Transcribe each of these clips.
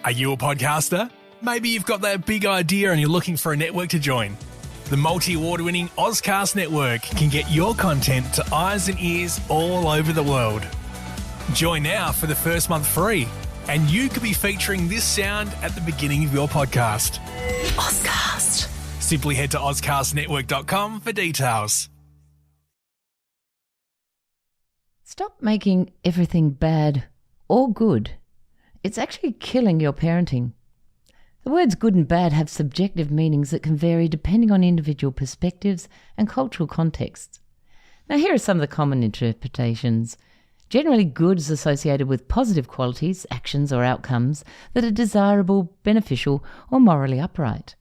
Are you a podcaster? Maybe you've got that big idea and you're looking for a network to join. The multi-award-winning Ozcast Network can get your content to eyes and ears all over the world. Join now for the first month free, and you could be featuring this sound at the beginning of your podcast. Ozcast. Simply head to ozcastnetwork.com for details. Stop making everything bad or good. It's actually killing your parenting. The words good and bad have subjective meanings that can vary depending on individual perspectives and cultural contexts. Now, here are some of the common interpretations. Generally, good is associated with positive qualities, actions or outcomes that are desirable, beneficial or morally upright.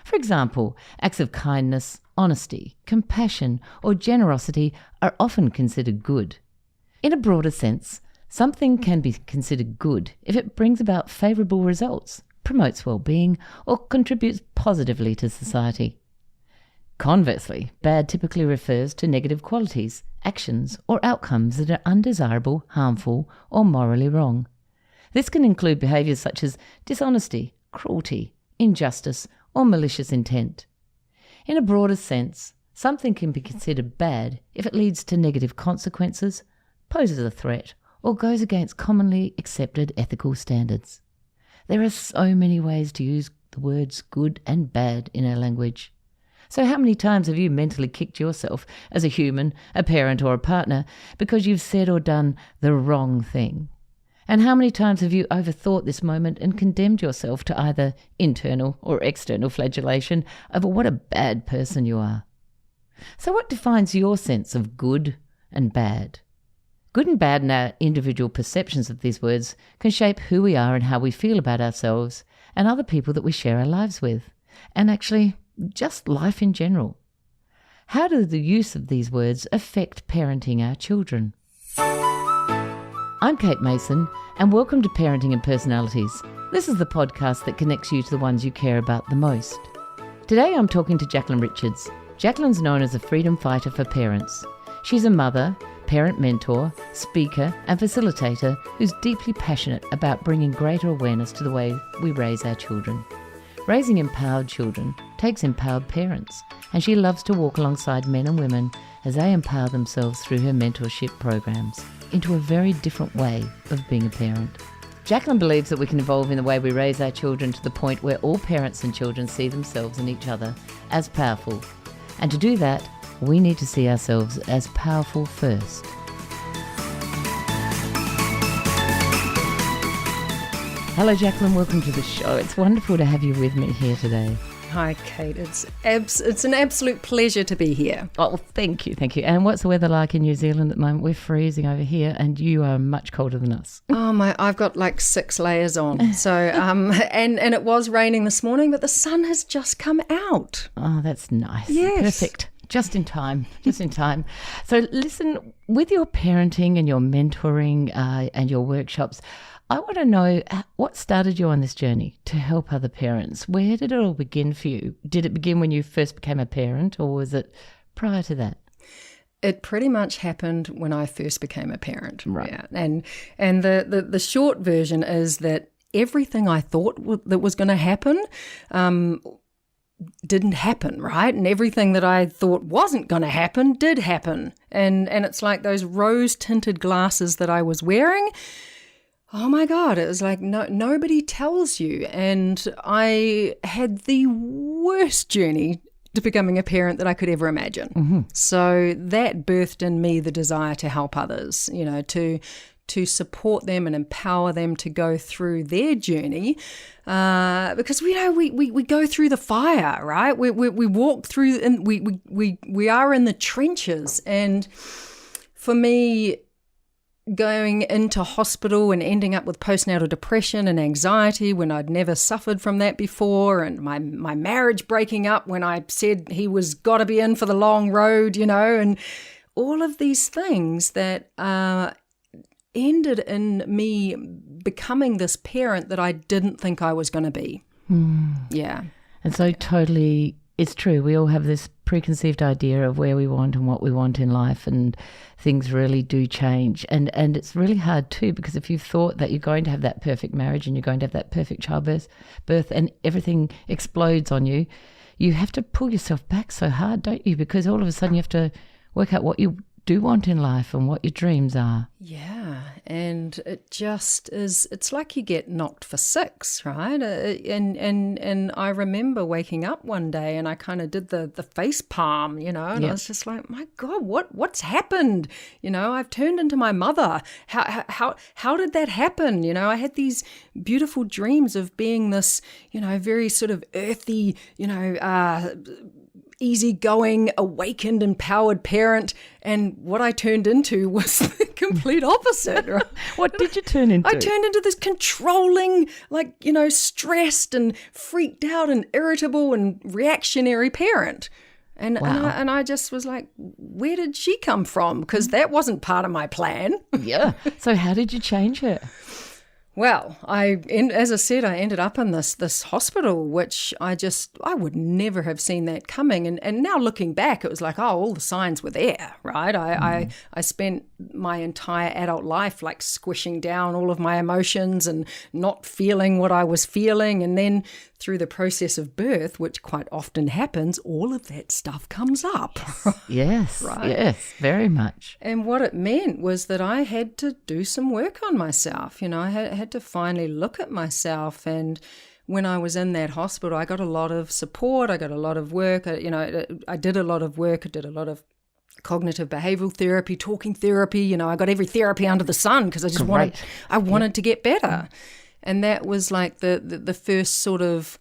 For example, acts of kindness, honesty, compassion or generosity are often considered good. In a broader sense, something can be considered good if it brings about favourable results, promotes well-being, or contributes positively to society. Conversely, bad typically refers to negative qualities, actions, or outcomes that are undesirable, harmful, or morally wrong. This can include behaviours such as dishonesty, cruelty, injustice, or malicious intent. In a broader sense, something can be considered bad if it leads to negative consequences, poses a threat, or goes against commonly accepted ethical standards. There are so many ways to use the words good and bad in our language. So how many times have you mentally kicked yourself as a human, a parent or a partner because you've said or done the wrong thing? And how many times have you overthought this moment and condemned yourself to either internal or external flagellation over what a bad person you are? So what defines your sense of good and bad? Good and bad and our individual perceptions of these words can shape who we are and how we feel about ourselves and other people that we share our lives with, and actually just life in general. How does the use of these words affect parenting our children? I'm Kate Mason, and welcome to Parenting and Personalities. This is the podcast that connects you to the ones you care about the most. Today I'm talking to Jacqueline Richards. Jacqueline's known as a freedom fighter for parents. She's a mother, parent mentor, speaker and facilitator who's deeply passionate about bringing greater awareness to the way we raise our children. Raising empowered children takes empowered parents, and she loves to walk alongside men and women as they empower themselves through her mentorship programs into a very different way of being a parent. Jacqueline believes that we can evolve in the way we raise our children to the point where all parents and children see themselves and each other as powerful. And to do that, we need to see ourselves as powerful first. Hello Jacqueline, welcome to the show. It's wonderful to have you with me here today. Hi Kate, it's an absolute pleasure to be here. Oh, thank you. And what's the weather like in New Zealand at the moment? We're freezing over here and you are much colder than us. Oh my, I've got like 6 layers on. So, and it was raining this morning, but the sun has just come out. Oh, that's nice. Yes. Perfect. Just in time. So listen, with your parenting and your mentoring and your workshops, I want to know what started you on this journey to help other parents. Where did it all begin for you? Did it begin when you first became a parent, or was it prior to that? It pretty much happened when I first became a parent. Right. Yeah. And the short version is that everything I thought that was going to happen didn't happen, right? And everything that I thought wasn't going to happen did happen. And it's like those rose-tinted glasses that I was wearing. Oh my God, it was like nobody tells you. And I had the worst journey to becoming a parent that I could ever imagine. Mm-hmm. So that birthed in me the desire to help others, to support them and empower them to go through their journey, because we go through the fire, right? We walk through, and we are in the trenches. And for me, going into hospital and ending up with postnatal depression and anxiety when I'd never suffered from that before, and my marriage breaking up when I said he was got to be in for the long road, and all of these things that ended in me becoming this parent that I didn't think I was going to be. Yeah. And so totally, it's true. We all have this preconceived idea of where we want and what we want in life, and things really do change. And it's really hard too, because if you've thought that you're going to have that perfect marriage and you're going to have that perfect childbirth and everything explodes on you, you have to pull yourself back so hard, don't you? Because all of a sudden you have to work out what you do want in life and what your dreams are. Yeah, and it just is, it's like you get knocked for six, right? And I remember waking up one day and I kind of did the face palm, and I was just like, my God, what's happened? I've turned into my mother. How did that happen? I had these beautiful dreams of being this, very sort of earthy, easygoing, awakened, empowered parent, and what I turned into was the complete opposite. Right? What did you turn into? I turned into this controlling, stressed and freaked out and irritable and reactionary parent. And, wow. and I just was like, where did she come from? Because that wasn't part of my plan. Yeah. So how did you change her? Well, as I said, I ended up in this hospital, which I would never have seen that coming. And now looking back, it was like, all the signs were there, right? I spent my entire adult life like squishing down all of my emotions and not feeling what I was feeling. And then through the process of birth, which quite often happens, all of that stuff comes up. Yes, right? Yes, very much. And what it meant was that I had to do some work on myself. I had to finally look at myself. And when I was in that hospital, I got a lot of support. I got a lot of work. I did a lot of work. I did a lot of cognitive behavioural therapy, talking therapy. I got every therapy under the sun because I just wanted to get better. And that was like the first sort of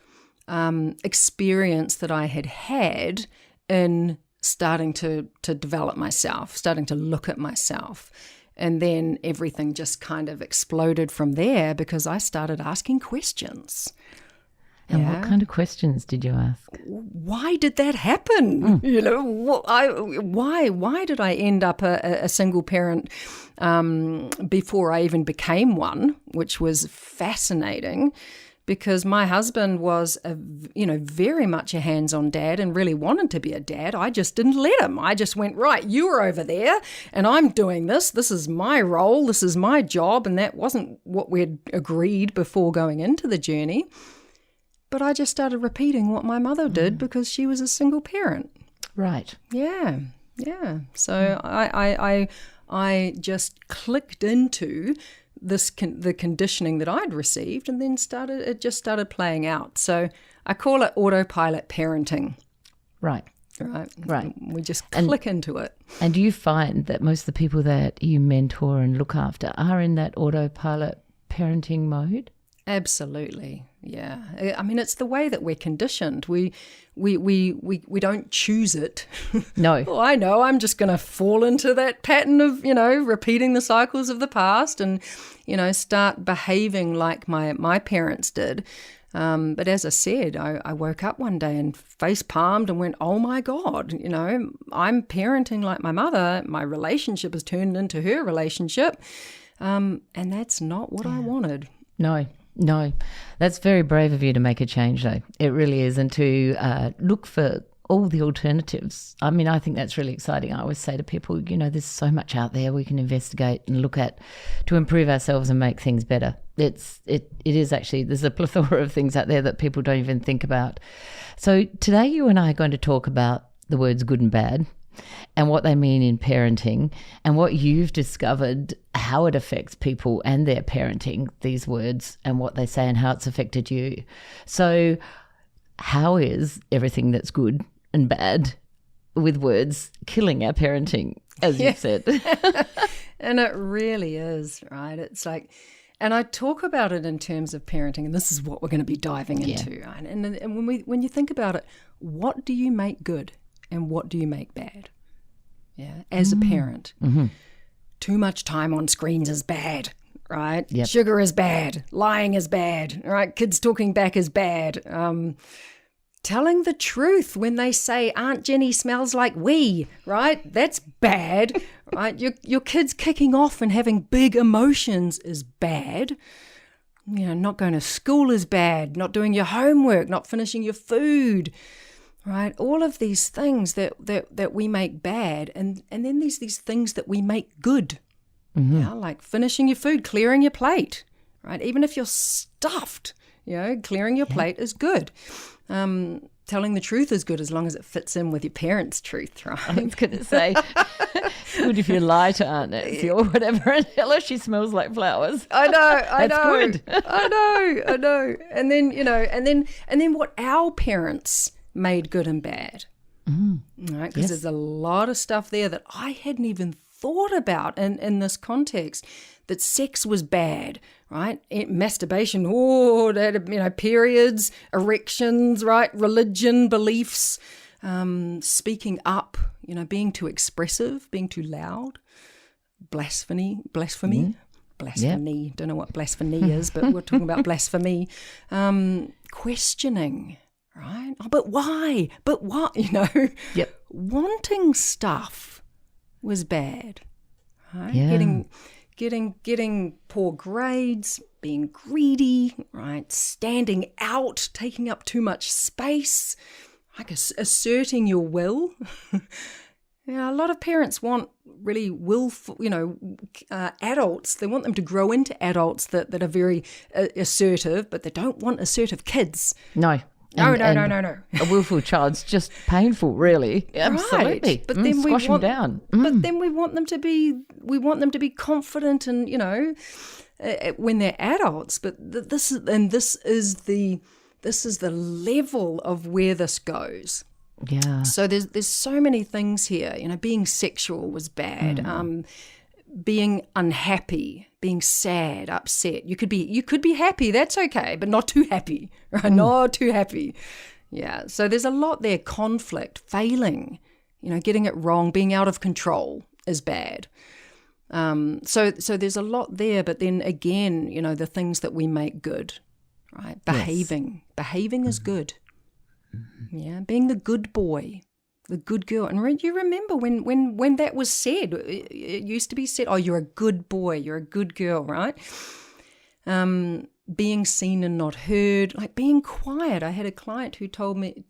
experience that I had in starting to develop myself, starting to look at myself. And then everything just kind of exploded from there because I started asking questions. And what kind of questions did you ask? Why did that happen? Why did I end up a single parent before I even became one, which was fascinating because my husband was very much a hands-on dad and really wanted to be a dad. I just didn't let him. I just went, right, you're over there and I'm doing this. This is my role. This is my job. And that wasn't what we'd agreed before going into the journey. But I just started repeating what my mother did because she was a single parent. Right. Yeah. So I just clicked into the conditioning that I'd received, and then it just started playing out. So I call it autopilot parenting. Right. We just click into it. And do you find that most of the people that you mentor and look after are in that autopilot parenting mode? Absolutely, yeah. I mean, it's the way that we're conditioned. We don't choose it. No. Well, I know I'm just going to fall into that pattern of, repeating the cycles of the past and, start behaving like my parents did. But as I said, I woke up one day and face palmed and went, oh my God, I'm parenting like my mother. My relationship has turned into her relationship. And that's not what I wanted. No, that's very brave of you to make a change, though. It really is, and to look for all the alternatives. I mean, I think that's really exciting. I always say to people, there's so much out there we can investigate and look at to improve ourselves and make things better. It is actually, there's a plethora of things out there that people don't even think about. So today you and I are going to talk about the words good and bad and what they mean in parenting and what you've discovered, how it affects people and their parenting, these words and what they say and how it's affected you. So how is everything that's good and bad with words killing our parenting, as you've said? And it really is, right? It's like, and I talk about it in terms of parenting, and this is what we're going to be diving into, right? And when you think about it, what do you make good? And what do you make bad? Yeah, as a parent. Mm-hmm. Too much time on screens is bad, right? Yep. Sugar is bad. Lying is bad, right? Kids talking back is bad. Telling the truth when they say Aunt Jenny smells like wee, right? That's bad, right? Your kids kicking off and having big emotions is bad. Not going to school is bad. Not doing your homework, not finishing your food. right? All of these things that we make bad, and then there's these things that we make good. Yeah, like finishing your food, clearing your plate, right? Even if you're stuffed, clearing your plate is good. Telling the truth is good as long as it fits in with your parents' truth, right? I was going to say, it's good if you lie to Aunt Nancy or whatever and tell her she smells like flowers. I know. That's good. I know. And then, and then what our parents made good and bad, right? Because there's a lot of stuff there that I hadn't even thought about in this context, that sex was bad, right? Masturbation, that, periods, erections, right? Religion, beliefs, speaking up, being too expressive, being too loud, blasphemy. Blasphemy. Don't know what blasphemy is, but we're talking about blasphemy. Questioning, right? Oh, but why? But what? Yep. Wanting stuff was bad, right? Yeah. Getting poor grades, being greedy, right? Standing out, taking up too much space, like asserting your will. A lot of parents want really willful, adults. They want them to grow into adults that are very assertive, but they don't want assertive kids. No. No. A willful child's just painful, really. Absolutely. Right. But then squash them down. But then we want them to be confident and when they're adults. But this is the level of where this goes. Yeah. So there's so many things here. Being sexual was bad. Being unhappy, being sad, upset. You could be happy. That's okay, but not too happy. Right? Not too happy. Yeah. So there's a lot there. Conflict, failing, getting it wrong, being out of control is bad. So there's a lot there. But then again, the things that we make good, right? Behaving is good. Yeah. Being the good boy. The good girl. And you remember when that was said, it used to be said, oh, you're a good boy, you're a good girl, right? Being seen and not heard, like being quiet. I had a client who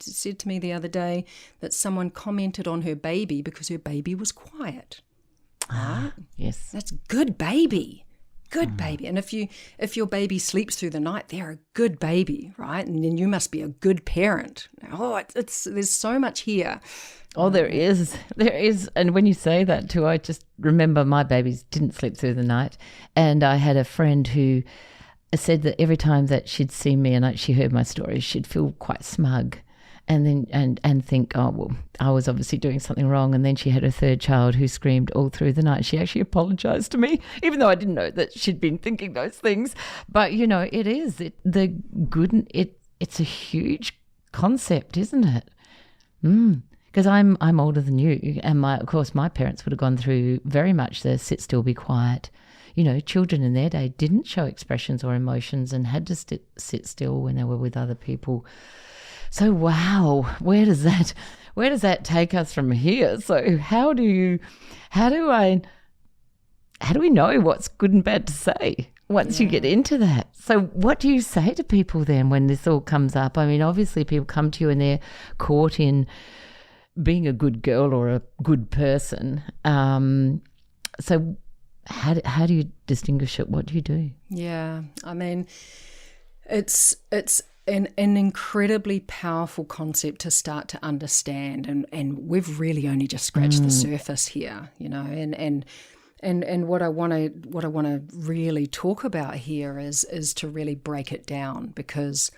said to me the other day that someone commented on her baby because her baby was quiet. Right? Yes. That's good baby. Good baby. And if your baby sleeps through the night, they're a good baby, right? And then you must be a good parent. Oh, there's so much here. Oh, there is. And when you say that too, I just remember my babies didn't sleep through the night. And I had a friend who said that every time that she'd see me and she heard my story, she'd feel quite smug. And then and think, oh, well, I was obviously doing something wrong. And then she had a third child who screamed all through the night. She actually apologized to me, even though I didn't know that she'd been thinking those things. But, it is. It's a huge concept, isn't it? Because I'm older than you. And, of course, my parents would have gone through very much the sit still, be quiet. Children in their day didn't show expressions or emotions and had to sit still when they were with other people. So, wow, where does that take us from here? So how do we know what's good and bad to say once you get into that? So what do you say to people then when this all comes up? I mean, obviously people come to you and they're caught in being a good girl or a good person. So how do you distinguish it? What do you do? Yeah, I mean, it's an incredibly powerful concept to start to understand, and we've really only just scratched the surface here, and what I want to really talk about here is to really break it down, because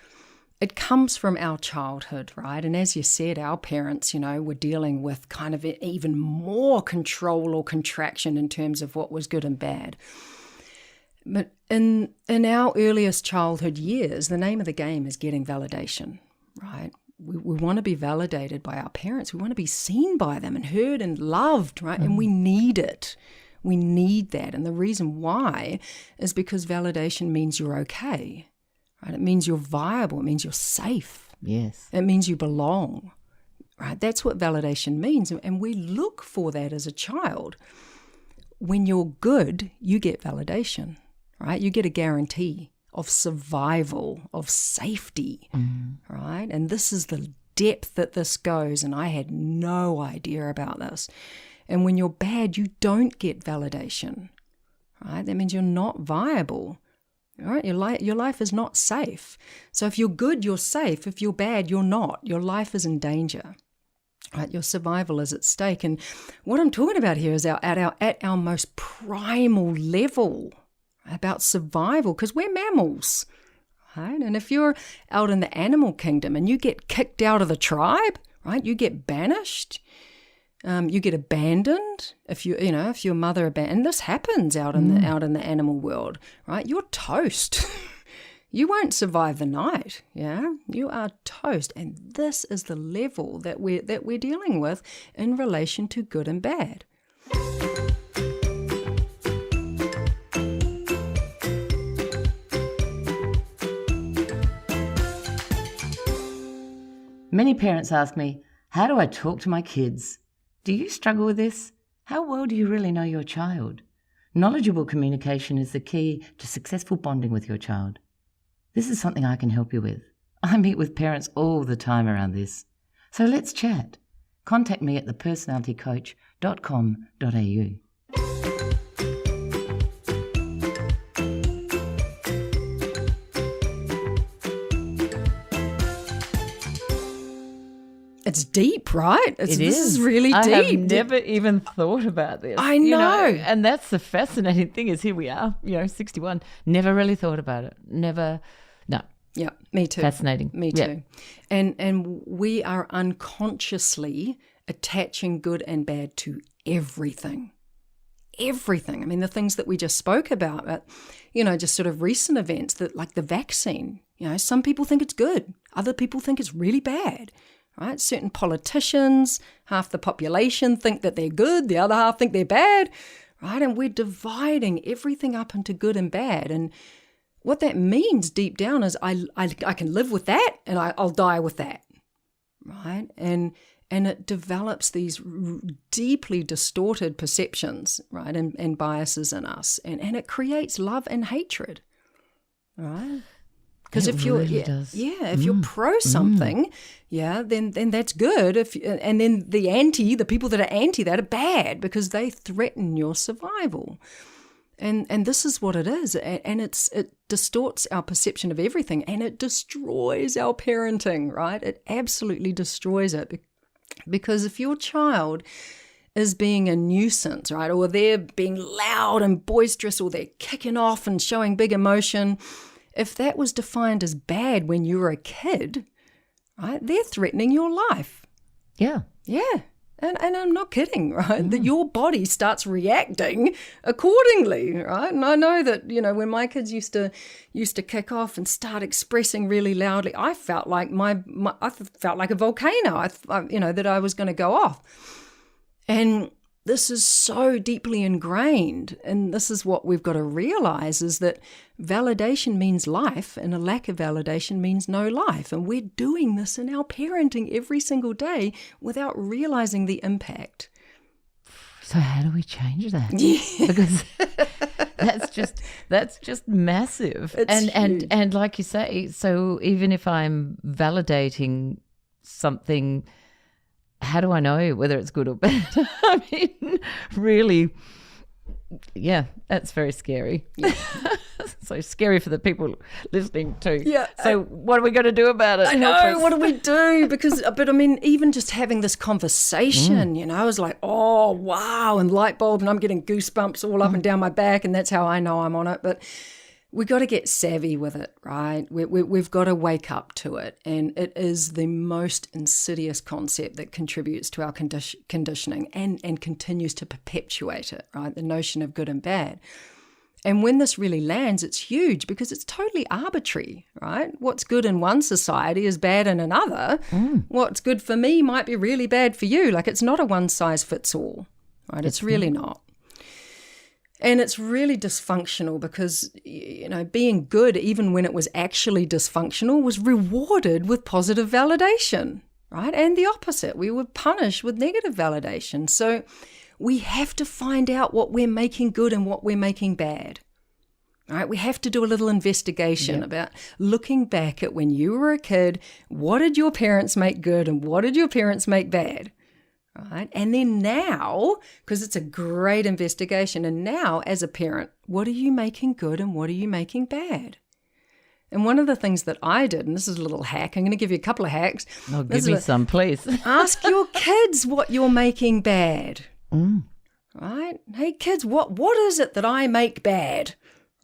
it comes from our childhood, right? And as you said, our parents, were dealing with kind of even more control or contraction in terms of what was good and bad. But in our earliest childhood years, the name of the game is getting validation, right? We want to be validated by our parents. We want to be seen by them and heard and loved, right? And we need it. We need that. And the reason why is because validation means you're okay, right? It means you're viable. It means you're safe. Yes. It means you belong, right? That's what validation means. And we look for that as a child. When you're good, you get validation. Right? You get a guarantee of survival, of safety, right? And this is the depth that this goes, and I had no idea about this. And when you're bad, you don't get validation, right? That means you're not viable, right? Your life is not safe. So if you're good, you're safe. If you're bad, you're not. Your life is in danger, right? Your survival is at stake. And what I'm talking about here is at our most primal level about survival, because we're mammals, right? And if you're out in the animal kingdom and you get kicked out of the tribe, right? You get banished. You get abandoned if your mother abandoned. This happens out in the animal world, right? You're toast. You won't survive the night. Yeah, you are toast, and this is the level that we're dealing with in relation to good and bad. Many parents ask me, how do I talk to my kids? Do you struggle with this? How well do you really know your child? Knowledgeable communication is the key to successful bonding with your child. This is something I can help you with. I meet with parents all the time around this. So let's chat. Contact me at thepersonalitycoach.com.au. It's deep, right? This is really deep. I have never even thought about this. I know. And that's the fascinating thing is here we are, 61. Never really thought about it. No. Yeah, me too. Fascinating. Me too. Yeah. And we are unconsciously attaching good and bad to everything. Everything. I mean, the things that we just spoke about, just sort of recent events, that like the vaccine. Some people think it's good. Other people think it's really bad. Right? Certain politicians, half the population think that they're good, the other half think they're bad, right? And we're dividing everything up into good and bad. And what that means deep down is I can live with that and I'll die with that, right? And it develops these deeply distorted perceptions, right, and biases in us. And it creates love and hatred, right? Because if you're if you're pro something, then that's good. And then the people that are anti that are bad because they threaten your survival. And this is what it is, and it distorts our perception of everything, and it destroys our parenting, right? It absolutely destroys it, because if your child is being a nuisance, right, or they're being loud and boisterous, or they're kicking off and showing big emotion. If that was defined as bad when you were a kid, right, they're threatening your life. Yeah. Yeah. And I'm not kidding, right? That your body starts reacting accordingly, right? And I know that, when my kids used to kick off and start expressing really loudly, I felt like I felt like a volcano, that I was going to go off. And this is so deeply ingrained, and this is what we've got to realize, is that validation means life, and a lack of validation means no life. And we're doing this in our parenting every single day without realizing the impact. So how do we change that? Yeah. Because that's just massive. It's huge. And like you say, so even if I'm validating something, how do I know whether it's good or bad? I mean, really, yeah, that's very scary. Yeah. So scary for the people listening too. Yeah. So what are we going to do about it? I know, what do we do? But I mean, even just having this conversation, is like, oh, wow, and light bulb, and I'm getting goosebumps all up and down my back, and that's how I know I'm on it. But we got to get savvy with it, right? We've got to wake up to it. And it is the most insidious concept that contributes to our conditioning and continues to perpetuate it, right? The notion of good and bad. And when this really lands, it's huge because it's totally arbitrary, right? What's good in one society is bad in another. What's good for me might be really bad for you. Like, it's not a one size fits all, right? It's really not. And it's really dysfunctional because, being good, even when it was actually dysfunctional, was rewarded with positive validation, right? And the opposite. We were punished with negative validation. So we have to find out what we're making good and what we're making bad, All right, we have to do a little investigation about looking back at when you were a kid. What did your parents make good and what did your parents make bad? Right? And then now, because it's a great investigation, and now as a parent, what are you making good and what are you making bad? And one of the things that I did, and this is a little hack, I'm going to give you a couple of hacks. Oh, give me some, please. Ask your kids what you're making bad. Right? Hey, kids, what is it that I make bad?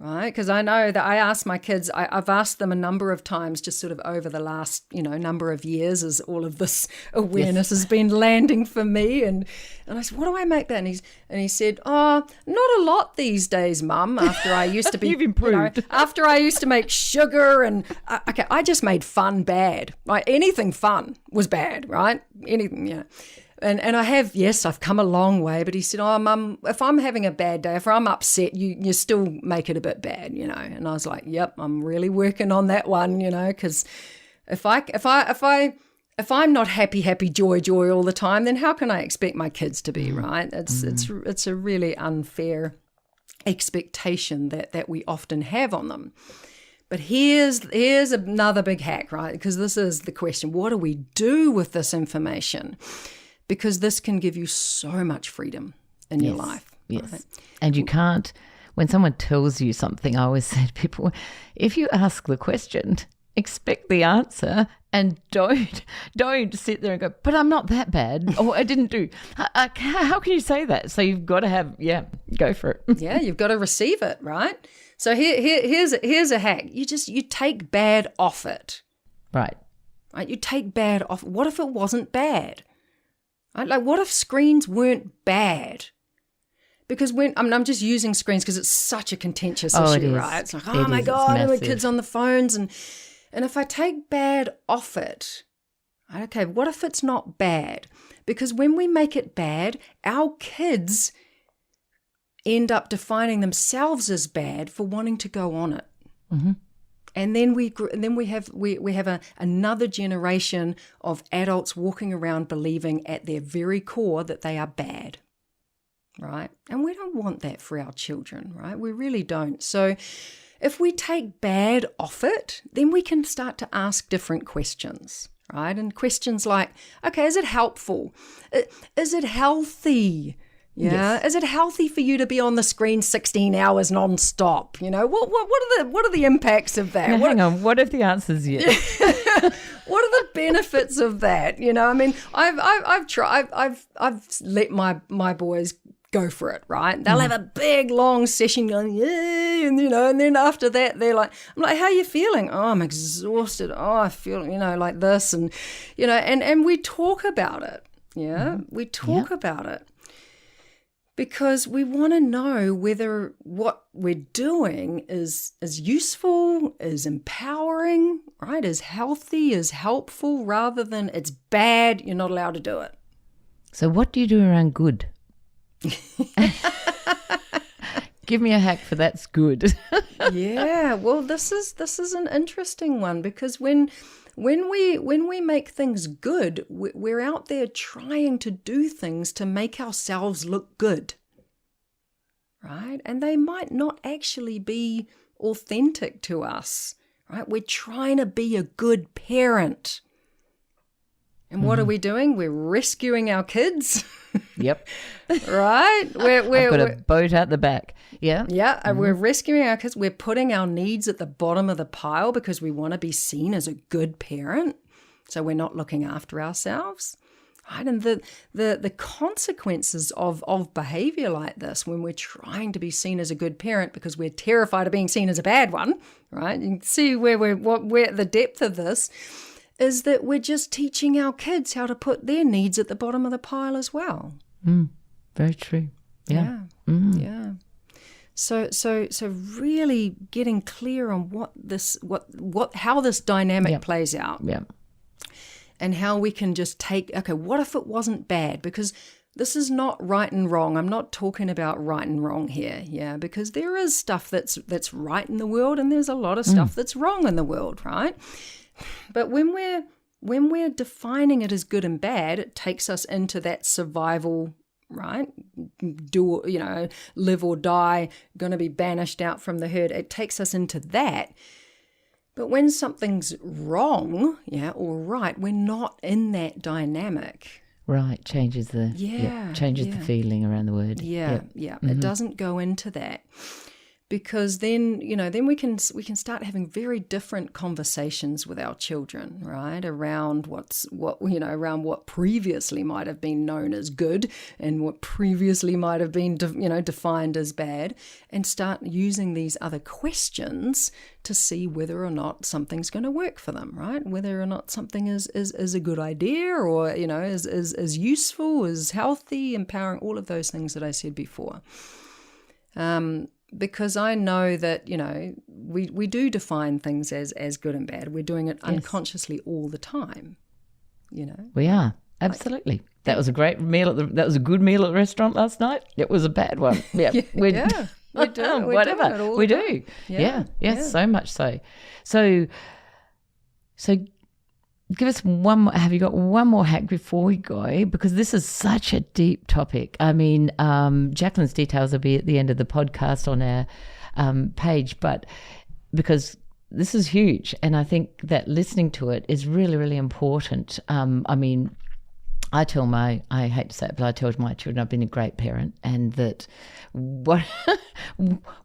Right? Because I know that I ask my kids, I've asked them a number of times just sort of over the last, number of years as all of this awareness has been landing for me. And I said, what do I make bad? And he said, oh, not a lot these days, Mum, after I used to be. You've improved. After I used to make sugar and, I just made fun bad. Right? Anything fun was bad, right? Anything, And I have, I've come a long way. But he said, oh, Mum, if I'm having a bad day, if I'm upset, you still make it a bit bad, And I was like, yep, I'm really working on that one, because if I'm not happy, joy all the time, then how can I expect my kids to be, right? It's a really unfair expectation that we often have on them. But here's another big hack, right? Because this is the question: what do we do with this information? Because this can give you so much freedom in your life. Yes. Right? And you can't, when someone tells you something, I always say to people, if you ask the question, expect the answer and don't sit there and go, but I'm not that bad, or I didn't do. How can you say that? So you've got to have, go for it. Yeah, you've got to receive it, right? So here's a hack. You take bad off it. Right. You take bad off. What if it wasn't bad? Right? Like, what if screens weren't bad? Because I'm just using screens because it's such a contentious issue, right? It's like, my God, and the kids on the phones. And if I take bad off it, okay, what if it's not bad? Because when we make it bad, our kids end up defining themselves as bad for wanting to go on it. Mm-hmm. And then we have another generation of adults walking around believing at their very core that they are bad, right? And we don't want that for our children, right? We really don't. So if we take bad off it, then we can start to ask different questions, right? And questions like, okay, is it helpful? Is it healthy? Yeah. Yes. Is it healthy for you to be on the screen 16 hours nonstop? What are the impacts of that? Now, hang on. What if the answer's yes? What are the benefits of that? I mean, I've let my boys go for it, right? They'll have a big long session going, yay, and then after that they're like, I'm like, how are you feeling? Oh, I'm exhausted. Oh, I feel, like this, and and we talk about it. Yeah, we talk about it. Because we want to know whether what we're doing is useful, is empowering, right? Is healthy, is helpful, rather than it's bad, you're not allowed to do it. So what do you do around good? Give me a hack for that's good. Yeah, well, this is an interesting one, because when we make things good, we're out there trying to do things to make ourselves look good, right? And they might not actually be authentic to us, right? We're trying to be a good parent. And what are we doing? We're rescuing our kids. Yep. Right? I've got a boat out the back. Yeah. Yeah, we're rescuing our kids. We're putting our needs at the bottom of the pile because we want to be seen as a good parent. So we're not looking after ourselves. Right? And the consequences of behavior like this, when we're trying to be seen as a good parent because we're terrified of being seen as a bad one, right? You can see where the depth of this is, that we're just teaching our kids how to put their needs at the bottom of the pile as well. Very true. Yeah. Yeah. So really getting clear on how this dynamic plays out. Yeah. And how we can just take, okay, what if it wasn't bad? Because this is not right and wrong. I'm not talking about right and wrong here, because there is stuff that's right in the world, and there's a lot of stuff that's wrong in the world, right? But when we're defining it as good and bad, it takes us into that survival right? Live or die, going to be banished out from the herd. It takes us into that. But when something's wrong, or right, we're not in that dynamic. Right, changes the the feeling around the word. It doesn't go into that. Because then we can start having very different conversations with our children, right? Around around what previously might have been known as good and what previously might have been defined as bad, and start using these other questions to see whether or not something's going to work for them, right? Whether or not something is a good idea, or is useful, is healthy, empowering, all of those things that I said before. Because I know that, we do define things as good and bad. We're doing it unconsciously all the time, We are, absolutely. That was a great meal. That was a good meal at the restaurant last night. It was a bad one. Yeah, we do. Whatever. We do. Yeah, so much so. So give us one more. Have you got one more hack before we go? Because this is such a deep topic. I mean, Jacqueline's details will be at the end of the podcast on our page, but because this is huge, and I think that listening to it is really, really important. I mean, I hate to say it, but I tell my children I've been a great parent, and that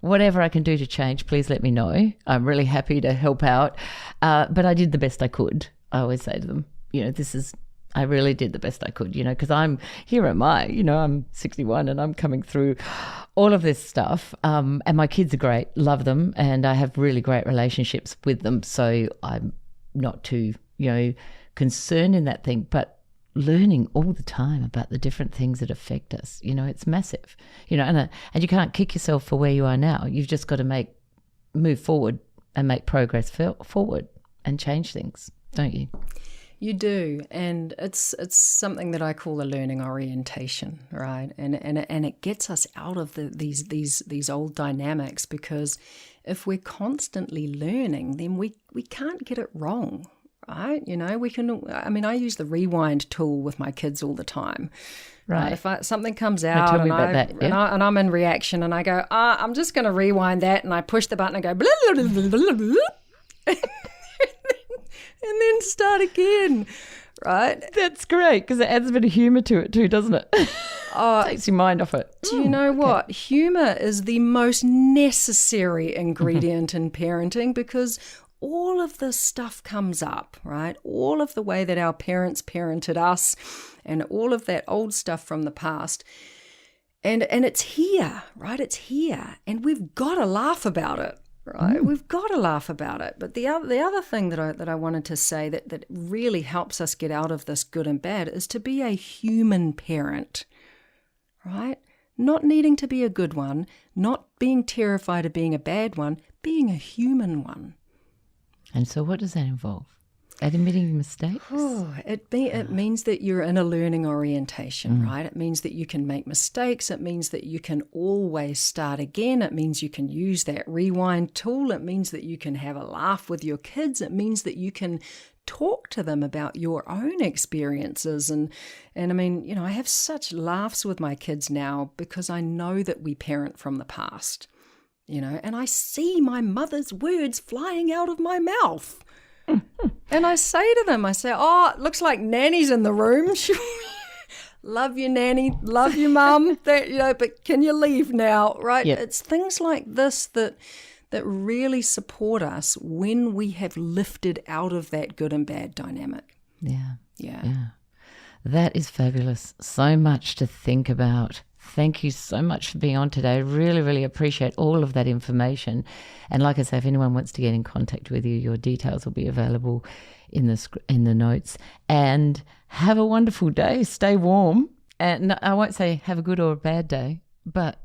whatever I can do to change, please let me know. I'm really happy to help out. But I did the best I could. I always say to them, I really did the best I could, because I'm 61 and I'm coming through all of this stuff. And my kids are great, love them, and I have really great relationships with them. So I'm not too, concerned in that thing, but learning all the time about the different things that affect us, it's massive, and you can't kick yourself for where you are now. You've just got to move forward and make progress forward and change things. Don't you? You do, and it's something that I call a learning orientation, right? And it gets us out of these old dynamics, because if we're constantly learning, then we can't get it wrong, right? We can. I mean, I use the rewind tool with my kids all the time. Right. If something comes out and I'm in reaction and I go, I'm just going to rewind that, and I push the button and go, blah, blah, blah, blah, blah. And then start again, right? That's great, because it adds a bit of humour to it too, doesn't it? Takes your mind off it. Do you know what? Humour is the most necessary ingredient in parenting, because all of this stuff comes up, right? All of the way that our parents parented us and all of that old stuff from the past. And it's here, right? It's here. And we've got to laugh about it. Right, we've got to laugh about it. But the other thing that I wanted to say that really helps us get out of this good and bad is to be a human parent, right? Not needing to be a good one, not being terrified of being a bad one, being a human one. And so what does that involve? Admitting mistakes? It means that you're in a learning orientation, right? It means that you can make mistakes. It means that you can always start again. It means you can use that rewind tool. It means that you can have a laugh with your kids. It means that you can talk to them about your own experiences. And I mean, I have such laughs with my kids now, because I know that we parent from the past, and I see my mother's words flying out of my mouth. And I say to them, it looks like Nanny's in the room. Love you, Nanny. Love you, Mum. But can you leave now, right? Yep. It's things like this that really support us when we have lifted out of that good and bad dynamic. Yeah. That is fabulous. So much to think about. Thank you so much for being on today. I really, really appreciate all of that information. And like I say, if anyone wants to get in contact with you, your details will be available in the notes. And have a wonderful day. Stay warm. And I won't say have a good or a bad day, but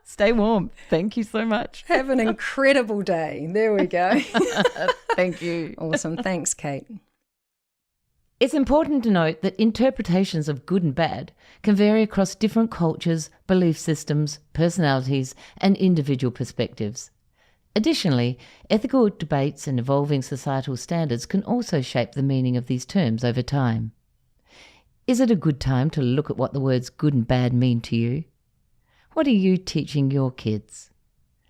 stay warm. Thank you so much. Have an incredible day. There we go. Thank you. Awesome. Thanks, Kate. It's important to note that interpretations of good and bad can vary across different cultures, belief systems, personalities, and individual perspectives. Additionally, ethical debates and evolving societal standards can also shape the meaning of these terms over time. Is it a good time to look at what the words good and bad mean to you? What are you teaching your kids?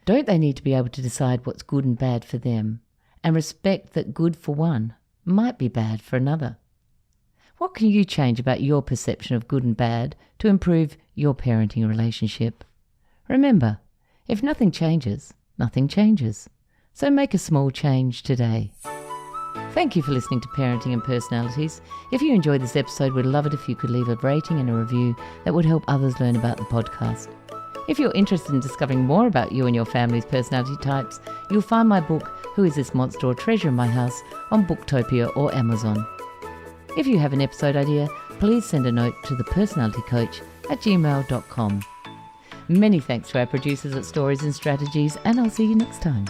Don't they need to be able to decide what's good and bad for them and respect that good for one might be bad for another? What can you change about your perception of good and bad to improve your parenting relationship? Remember, if nothing changes, nothing changes. So make a small change today. Thank you for listening to Parenting and Personalities. If you enjoyed this episode, we'd love it if you could leave a rating and a review that would help others learn about the podcast. If you're interested in discovering more about you and your family's personality types, you'll find my book, Who Is This Monster or Treasure in My House, on Booktopia or Amazon. If you have an episode idea, please send a note to thepersonalitycoach@gmail.com. Many thanks to our producers at Stories and Strategies, and I'll see you next time.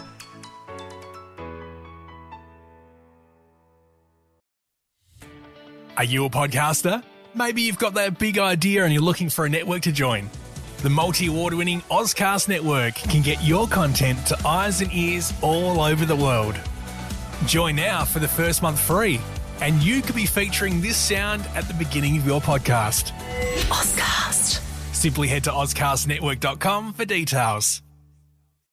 Are you a podcaster? Maybe you've got that big idea and you're looking for a network to join. The multi-award-winning Ozcast Network can get your content to eyes and ears all over the world. Join now for the first month free, and you could be featuring this sound at the beginning of your podcast. Ozcast. Simply head to ozcastnetwork.com for details.